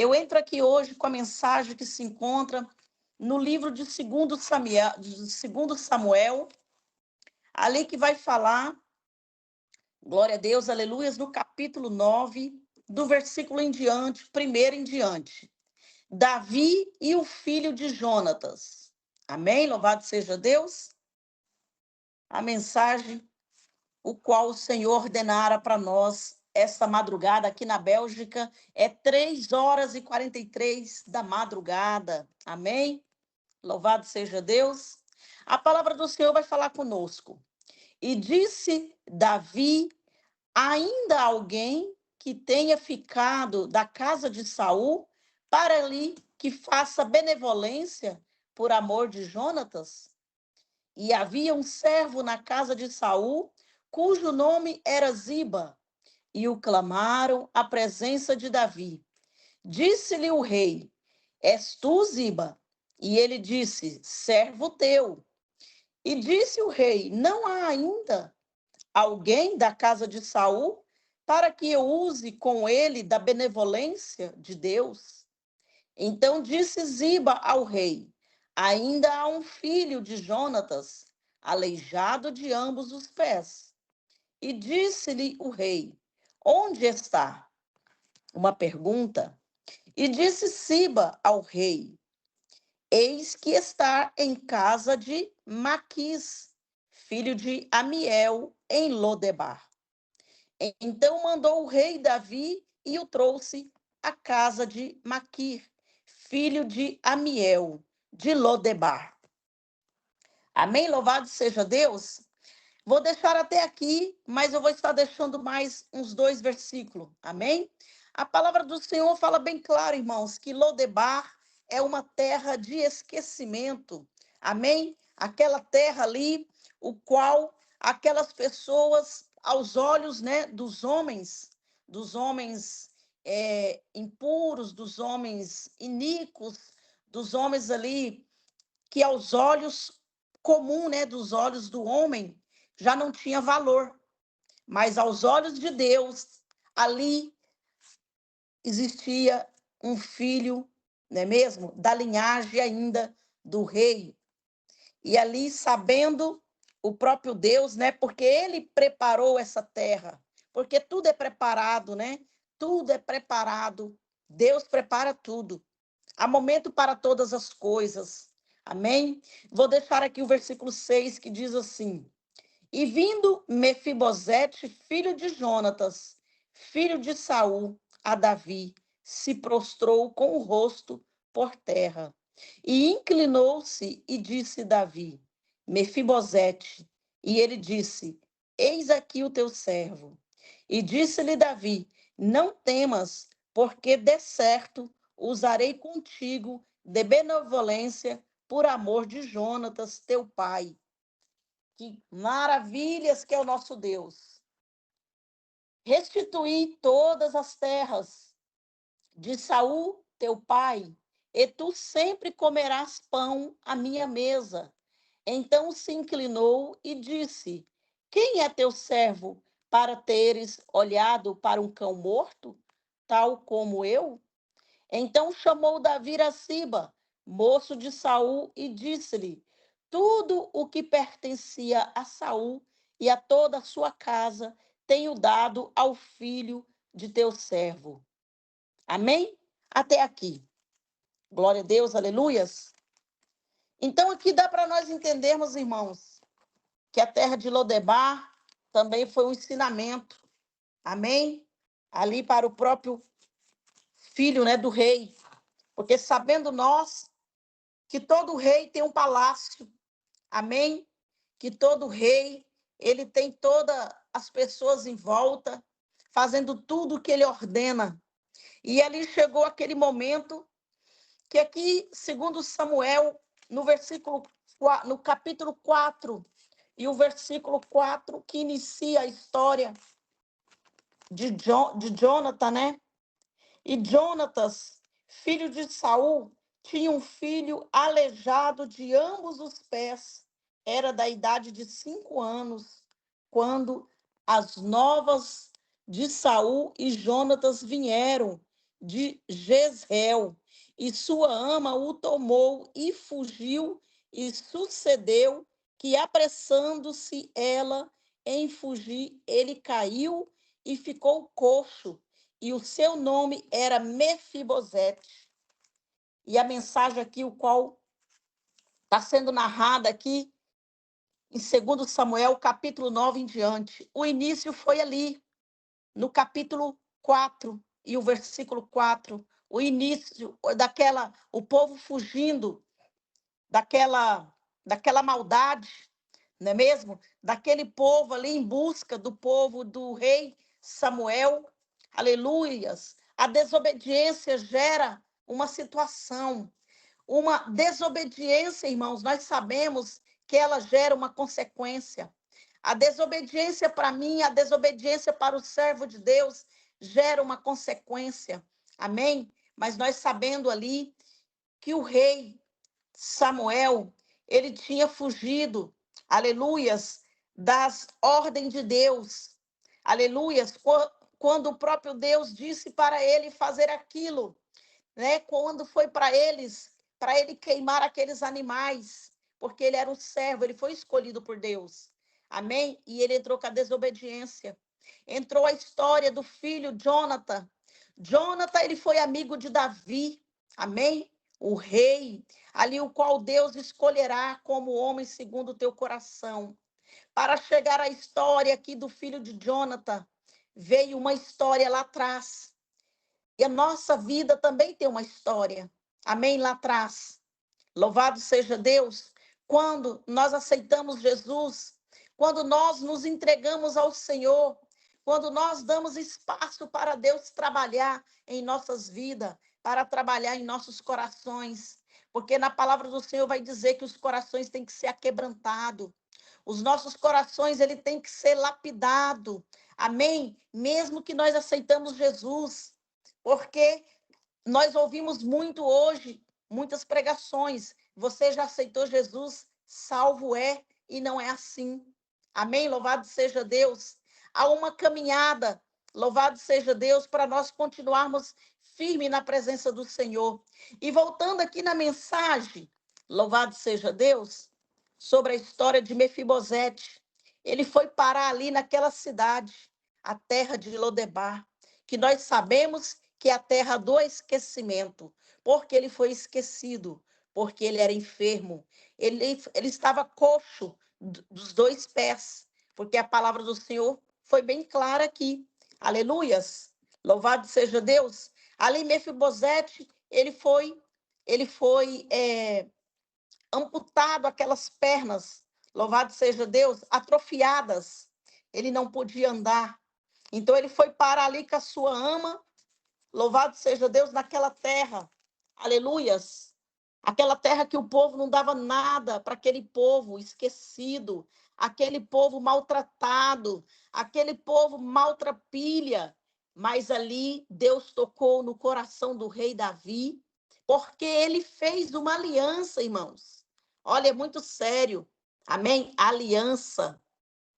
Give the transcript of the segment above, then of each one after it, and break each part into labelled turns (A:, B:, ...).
A: Eu entro aqui hoje com a mensagem que se encontra no livro de 2 Samuel, ali que vai falar, glória a Deus, aleluias, no capítulo 9, do versículo em diante, primeiro em diante. Davi e o filho de Jonatas. Amém? Louvado seja Deus. A mensagem, o qual o Senhor ordenara para nós esta madrugada aqui na Bélgica, é 3h43 da madrugada. Amém? Louvado seja Deus. A palavra do Senhor vai falar conosco. E disse Davi: ainda alguém que tenha ficado da casa de Saul para ali que faça benevolência por amor de Jonatas? E havia um servo na casa de Saul, cujo nome era Ziba, e o clamaram à presença de Davi. Disse-lhe o rei: és tu, Ziba? E ele disse: servo teu. E disse o rei: não há ainda alguém da casa de Saul para que eu use com ele da benevolência de Deus? Então disse Ziba ao rei: ainda há um filho de Jonatas, aleijado de ambos os pés. E disse-lhe o rei: onde está? Uma pergunta. E disse Ziba ao rei: eis que está em casa de Maquis, filho de Amiel, em Lodebar. Então mandou o rei Davi e o trouxe à casa de Maquir, filho de Amiel, de Lodebar. Amém? Louvado seja Deus. Vou deixar até aqui, mas eu vou estar deixando mais uns 2 versículos. Amém? A palavra do Senhor fala bem claro, irmãos, que Lodebar é uma terra de esquecimento. Amém? Aquela terra ali, o qual aquelas pessoas, aos olhos, né, dos homens impuros, dos homens iníquos, dos homens ali que aos olhos comum, né, dos olhos do homem, já não tinha valor. Mas aos olhos de Deus, ali existia um filho, não é mesmo? Da linhagem ainda do rei. E ali, sabendo o próprio Deus, né? Porque ele preparou essa terra. Porque tudo é preparado, né? Tudo é preparado. Deus prepara tudo. Há momento para todas as coisas. Amém? Vou deixar aqui o versículo 6 que diz assim: e vindo Mefibosete, filho de Jonatas, filho de Saul, a Davi, se prostrou com o rosto por terra. E inclinou-se e disse Davi: Mefibosete. E ele disse: eis aqui o teu servo. E disse-lhe Davi: não temas, porque de certo usarei contigo de benevolência por amor de Jonatas, teu pai. Que maravilhas que é o nosso Deus. Restituí todas as terras de Saul, teu pai, e tu sempre comerás pão à minha mesa. Então se inclinou e disse: quem é teu servo para teres olhado para um cão morto, tal como eu? Então chamou Davi a Siba, moço de Saul, e disse-lhe: tudo o que pertencia a Saul e a toda a sua casa tenho dado ao filho de teu servo. Amém? Até aqui. Glória a Deus, aleluias. Então aqui dá para nós entendermos, irmãos, que a terra de Lodebar também foi um ensinamento. Amém? Ali para o próprio filho, né, do rei. Porque sabendo nós que todo rei tem um palácio, amém? Que todo rei, ele tem todas as pessoas em volta, fazendo tudo o que ele ordena. E ali chegou aquele momento que aqui, segundo Samuel, no capítulo 4, e o versículo 4, que inicia a história de Jonathan, né? E Jonatas, filho de Saul, tinha um filho aleijado de ambos os pés. Era da idade de 5 anos, quando as novas de Saul e Jonatas vieram de Jezreel, e sua ama o tomou e fugiu, e sucedeu que, apressando-se ela em fugir, ele caiu e ficou coxo, e o seu nome era Mefibosete. E a mensagem aqui, o qual está sendo narrada aqui em 2 Samuel, capítulo 9 em diante. O início foi ali, no capítulo 4 e o versículo 4. O início o povo fugindo daquela maldade, não é mesmo? Daquele povo ali em busca do povo do rei Samuel. Aleluias. A desobediência gera uma situação. Uma desobediência, irmãos, nós sabemos que ela gera uma consequência. A desobediência para mim, a desobediência para o servo de Deus gera uma consequência. Amém? Mas nós sabendo ali que o rei Samuel, ele tinha fugido, aleluias, das ordens de Deus. Aleluias, quando o próprio Deus disse para ele fazer aquilo, né? Quando foi para ele queimar aqueles animais, porque ele era um servo, ele foi escolhido por Deus. Amém? E ele entrou com a desobediência. Entrou a história do filho Jonathan. Jonathan, ele foi amigo de Davi. Amém? O rei, ali o qual Deus escolherá como homem segundo o teu coração. Para chegar à história aqui do filho de Jonathan, veio uma história lá atrás. E a nossa vida também tem uma história. Amém? Lá atrás. Louvado seja Deus. Quando nós aceitamos Jesus, quando nós nos entregamos ao Senhor, quando nós damos espaço para Deus trabalhar em nossas vidas, para trabalhar em nossos corações. Porque na palavra do Senhor vai dizer que os corações têm que ser aquebrantados. Os nossos corações, ele tem que ser lapidado. Amém? Mesmo que nós aceitamos Jesus. Porque nós ouvimos muito hoje, muitas pregações. Você já aceitou Jesus? Salvo é, e não é assim. Amém? Louvado seja Deus. Há uma caminhada, louvado seja Deus, para nós continuarmos firmes na presença do Senhor. E voltando aqui na mensagem, louvado seja Deus, sobre a história de Mefibosete. Ele foi parar ali naquela cidade, a terra de Lodebar, que nós sabemos que é a terra do esquecimento, porque ele foi esquecido, porque ele era enfermo, ele estava coxo dos dois pés, porque a palavra do Senhor foi bem clara aqui. Aleluias! Louvado seja Deus. Ali Mefibosete, ele foi amputado aquelas pernas, louvado seja Deus, atrofiadas. Ele não podia andar. Então ele foi parar ali com a sua ama. Louvado seja Deus naquela terra. Aleluias. Aquela terra que o povo não dava nada para aquele povo esquecido, aquele povo maltratado, aquele povo maltrapilha. Mas ali Deus tocou no coração do rei Davi, porque ele fez uma aliança, irmãos. Olha, é muito sério. Amém? Aliança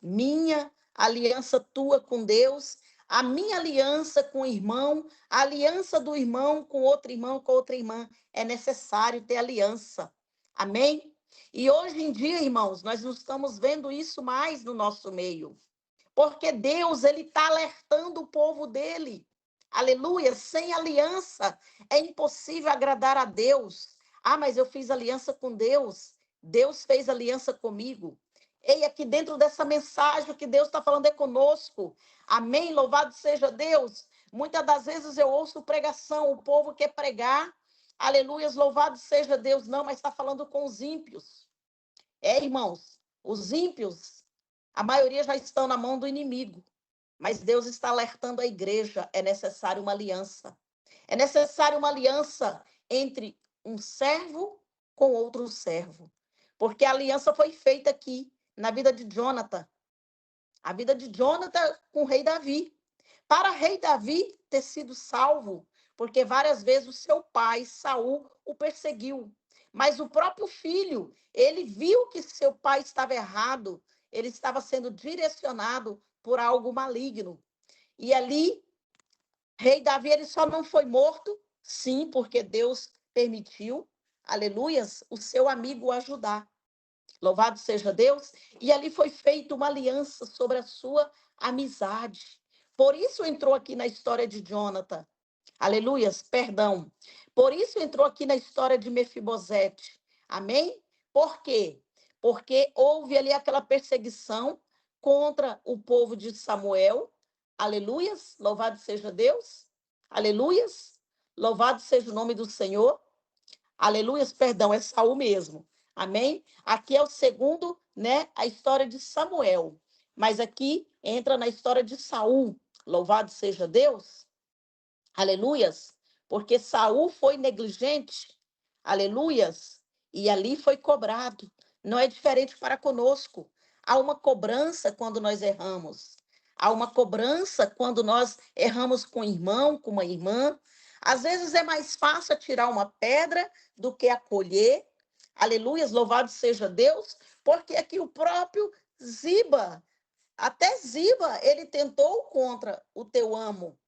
A: minha, aliança tua com Deus, a minha aliança com o irmão, a aliança do irmão com outro irmão, com outra irmã. É necessário ter aliança. Amém? E hoje em dia, irmãos, nós não estamos vendo isso mais no nosso meio. Porque Deus, ele está alertando o povo dele. Aleluia, sem aliança é impossível agradar a Deus. Ah, mas eu fiz aliança com Deus. Deus fez aliança comigo. Ei, aqui dentro dessa mensagem, o que Deus está falando é conosco. Amém? Louvado seja Deus. Muitas das vezes eu ouço pregação, o povo quer pregar. Aleluia, louvado seja Deus. Não, mas está falando com os ímpios. É, irmãos, os ímpios, a maioria já estão na mão do inimigo. Mas Deus está alertando a igreja, é necessário uma aliança. É necessário uma aliança entre um servo com outro servo. Porque a aliança foi feita aqui, na vida de Jonathan. A vida de Jonathan com o rei Davi. Para o rei Davi ter sido salvo, porque várias vezes o seu pai, Saul, o perseguiu. Mas o próprio filho, ele viu que seu pai estava errado, ele estava sendo direcionado por algo maligno. E ali Rei Davi, ele só não foi morto, sim, porque Deus permitiu, aleluias, o seu amigo o ajudar. Louvado seja Deus. E ali foi feita uma aliança sobre a sua amizade. Por isso entrou aqui na história de Jonathan. Aleluias, perdão. Por isso entrou aqui na história de Mefibosete. Amém? Por quê? Porque houve ali aquela perseguição contra o povo de Samuel. Aleluias, louvado seja Deus. Aleluias, louvado seja o nome do Senhor. Aleluias, perdão, é Saul mesmo. Amém? Aqui é o segundo, né, a história de Samuel. Mas aqui entra na história de Saul. Louvado seja Deus. Aleluias, porque Saul foi negligente. Aleluias, e ali foi cobrado. Não é diferente para conosco. Há uma cobrança quando nós erramos. Há uma cobrança quando nós erramos com um irmão, com uma irmã. Às vezes é mais fácil tirar uma pedra do que acolher. Aleluias, louvado seja Deus, porque aqui o próprio Ziba, até Ziba, ele tentou contra o teu amo,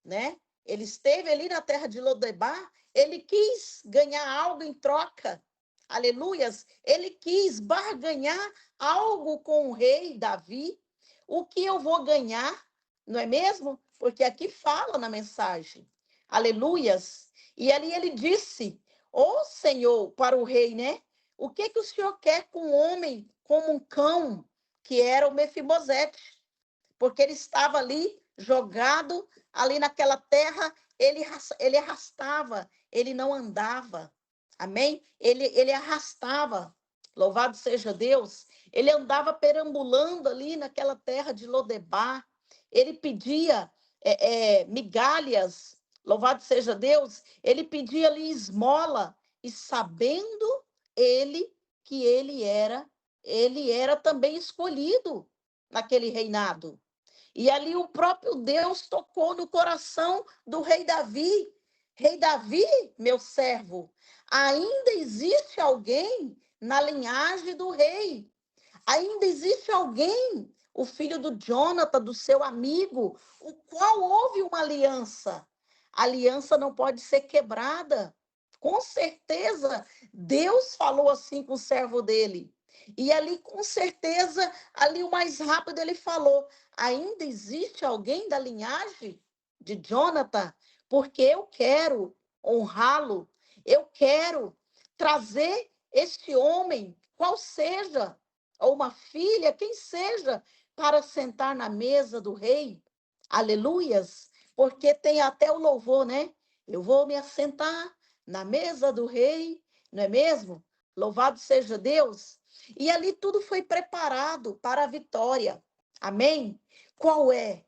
A: né? Ele esteve ali na terra de Lodebar, ele quis ganhar algo em troca. Aleluias! Ele quis barganhar algo com o rei Davi. O que eu vou ganhar, não é mesmo? Porque aqui fala na mensagem. Aleluias! E ali ele disse: Ô Senhor, para o rei, né? O que o senhor quer com um homem como um cão, que era o Mefibosete? Porque ele estava ali jogado ali naquela terra, ele arrastava, ele não andava. Amém? Ele arrastava. Louvado seja Deus. Ele andava perambulando ali naquela terra de Lodebar. Ele pedia migalhas. Louvado seja Deus. Ele pedia ali esmola. E sabendo ele que ele era também escolhido naquele reinado. E ali o próprio Deus tocou no coração do rei Davi. Rei Davi, meu servo, ainda existe alguém na linhagem do rei. Ainda existe alguém, o filho do Jonathan, do seu amigo, o qual houve uma aliança. A aliança não pode ser quebrada. Com certeza, Deus falou assim com o servo dele. E ali, com certeza, ali o mais rápido ele falou: ainda existe alguém da linhagem de Jonathan? Porque eu quero honrá-lo, eu quero trazer este homem, qual seja, ou uma filha, quem seja, para sentar na mesa do rei. Aleluias! Porque tem até o louvor, né? Eu vou me assentar na mesa do rei, não é mesmo? Louvado seja Deus. E ali tudo foi preparado para a vitória. Amém? Qual é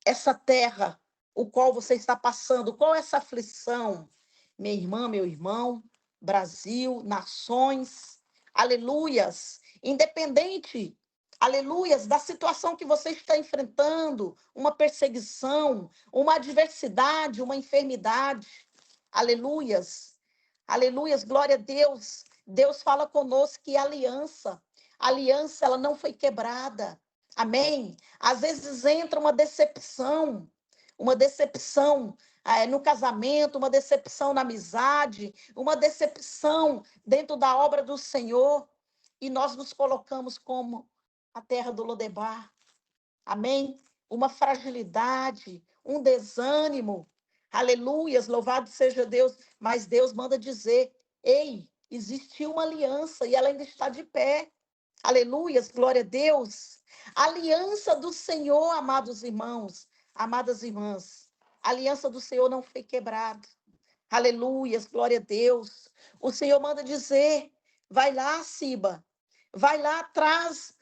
A: essa terra o qual você está passando? Qual é essa aflição? Minha irmã, meu irmão, Brasil, nações, aleluias, independente, aleluias, da situação que você está enfrentando, uma perseguição, uma adversidade, uma enfermidade, aleluias, aleluias, glória a Deus. Deus fala conosco que a aliança ela não foi quebrada. Amém? Às vezes entra uma decepção no casamento, uma decepção na amizade, uma decepção dentro da obra do Senhor, e nós nos colocamos como a terra do Lodebar. Amém? Uma fragilidade, um desânimo. Aleluias, louvado seja Deus. Mas Deus manda dizer: ei, existiu uma aliança e ela ainda está de pé. Aleluias, glória a Deus. Aliança do Senhor, amados irmãos, amadas irmãs. A aliança do Senhor não foi quebrada. Aleluias, glória a Deus. O Senhor manda dizer: vai lá, Siba, vai lá, traz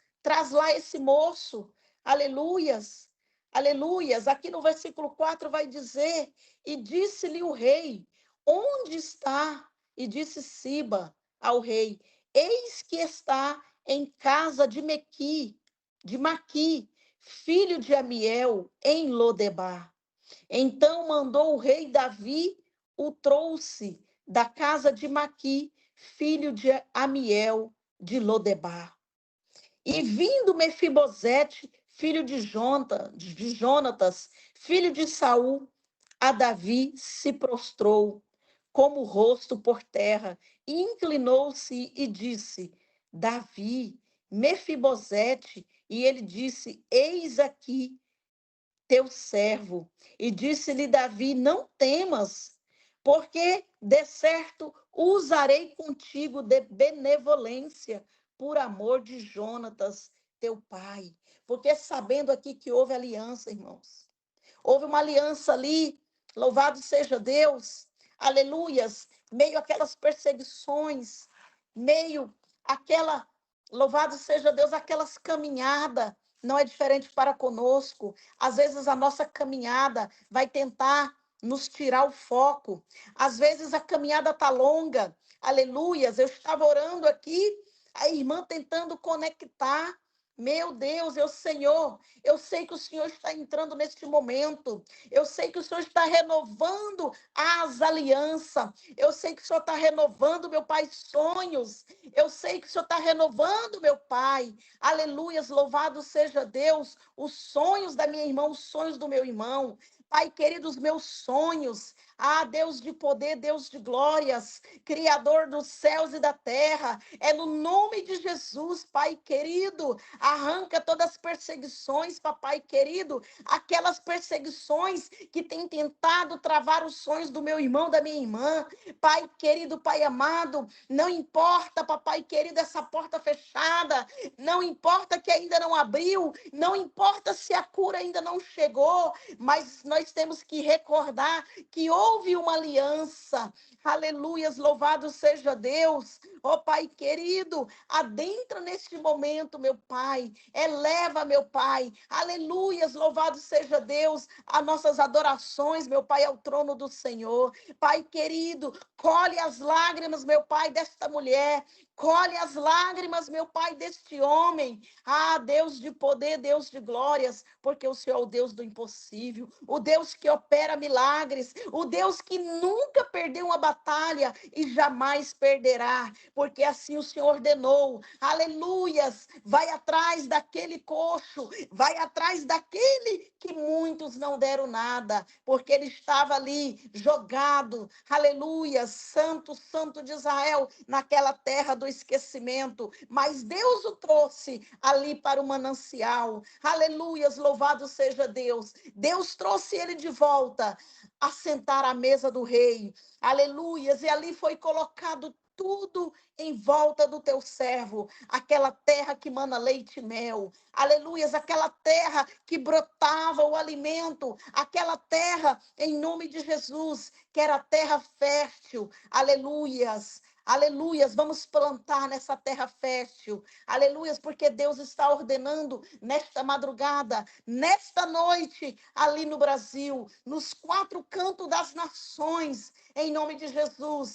A: lá esse moço. Aleluias, aleluias. Aqui no versículo 4 vai dizer: e disse-lhe o rei: onde está? E disse Siba ao rei: eis que está em casa de Maqui, filho de Amiel, em Lodebar. Então mandou o rei Davi, o trouxe da casa de Maqui, filho de Amiel, de Lodebar. E vindo Mefibosete, filho de Jonatas, filho de Saul, a Davi se prostrou, como o rosto por terra, e inclinou-se e disse: Davi, Mefibosete. E ele disse: Eis aqui teu servo. E disse-lhe Davi: Não temas, porque de certo usarei contigo de benevolência, por amor de Jonatas, teu pai. Porque sabendo aqui que houve aliança, irmãos. Houve uma aliança ali, louvado seja Deus, aleluias, meio aquelas perseguições, meio aquela, louvado seja Deus, aquelas caminhadas, não é diferente para conosco. Às vezes a nossa caminhada vai tentar nos tirar o foco. Às vezes a caminhada está longa, aleluias. Eu estava orando aqui, a irmã tentando conectar. Meu Deus, Senhor, eu sei que o Senhor está entrando neste momento. Eu sei que o Senhor está renovando as alianças. Eu sei que o Senhor está renovando, meu Pai, sonhos. Eu sei que o Senhor está renovando, meu Pai. Aleluias, louvado seja Deus. Os sonhos da minha irmã, os sonhos do meu irmão. Pai querido, os meus sonhos. Ah, Deus de poder, Deus de glórias, Criador dos céus e da terra. É no nome de Jesus, Pai querido. Arranca todas as perseguições, papai querido, aquelas perseguições que têm tentado travar os sonhos do meu irmão, da minha irmã. Pai querido, Pai amado, não importa, papai querido, essa porta fechada, não importa que ainda não abriu, não importa se a cura ainda não chegou, mas nós temos que recordar que houve uma aliança. Aleluias, louvado seja Deus. Ó Pai querido, adentra neste momento, meu Pai. Eleva, meu Pai. Aleluias, louvado seja Deus. As nossas adorações, meu Pai, ao trono do Senhor. Pai querido, colhe as lágrimas, meu Pai, desta mulher. Colhe as lágrimas, meu Pai, deste homem. Ah, Deus de poder, Deus de glórias, porque o Senhor é o Deus do impossível, o Deus que opera milagres, o Deus que nunca perdeu uma batalha e jamais perderá, porque assim o Senhor ordenou. Aleluias! Vai atrás daquele coxo, vai atrás daquele que muitos não deram nada, porque ele estava ali jogado. Aleluia! Santo, Santo de Israel, naquela terra do esquecimento, mas Deus o trouxe ali para o manancial. Aleluias, louvado seja Deus. Deus trouxe ele de volta a sentar à mesa do rei. Aleluias, e ali foi colocado tudo em volta do teu servo, aquela terra que mana leite e mel, aleluias, aquela terra que brotava o alimento, aquela terra, em nome de Jesus, que era terra fértil, aleluias. Aleluias, vamos plantar nessa terra fértil. Aleluias, porque Deus está ordenando nesta madrugada, nesta noite, ali no Brasil, nos quatro cantos das nações, em nome de Jesus.